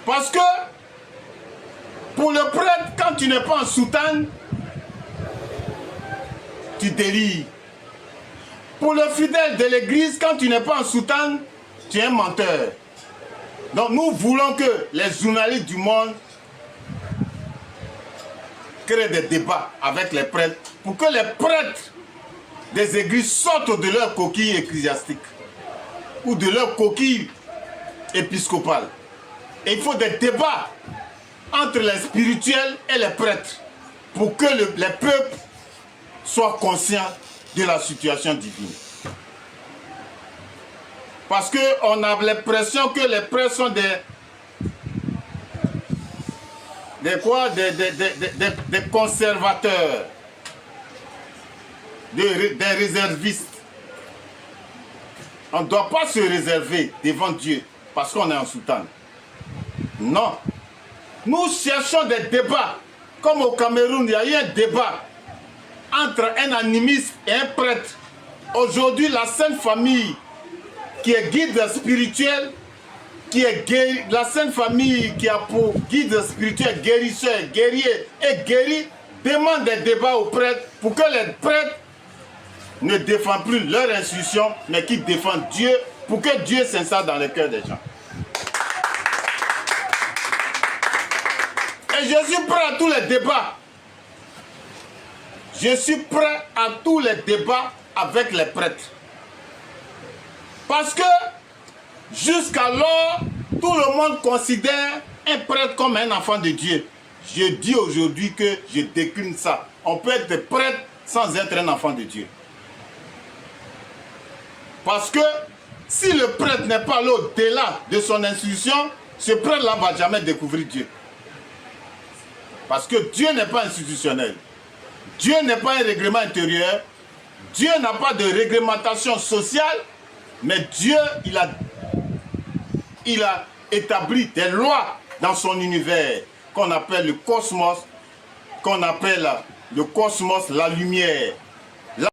Parce que pour le prêtre, quand tu n'es pas en soutane, tu délires. Pour le fidèle de l'église, quand tu n'es pas en soutane, tu es un menteur. Donc nous voulons que les journalistes du monde créent des débats avec les prêtres pour que les prêtres des églises sortent de leur coquille ecclésiastique ou de leur coquille épiscopale. Et il faut des débats entre les spirituels et les prêtres pour que les peuples soient conscients de la situation divine. Parce qu'on a l'impression que les prêtres sont des conservateurs, des réservistes. On ne doit pas se réserver devant Dieu parce qu'on est en soutane. Non. Nous cherchons des débats. Comme au Cameroun, il y a eu un débat entre un animiste et un prêtre. Aujourd'hui, la Sainte Famille, qui est guide spirituel, la Sainte Famille qui a pour guide spirituel guérisseur, guerrier et guéri, demande des débats aux prêtres pour que les prêtres ne défendent plus leur institution, mais qu'ils défendent Dieu, pour que Dieu s'installe dans le cœur des gens. Et je suis prêt à tous les débats. Je suis prêt à tous les débats avec les prêtres. Parce que jusqu'alors, tout le monde considère un prêtre comme un enfant de Dieu. Je dis aujourd'hui que je décline ça. On peut être prêtre sans être un enfant de Dieu. Parce que si le prêtre n'est pas là au-delà de son institution, ce prêtre-là ne va jamais découvrir Dieu. Parce que Dieu n'est pas institutionnel. Dieu n'est pas un règlement intérieur. Dieu n'a pas de réglementation sociale. Mais Dieu, il a établi des lois dans son univers qu'on appelle le cosmos, la lumière.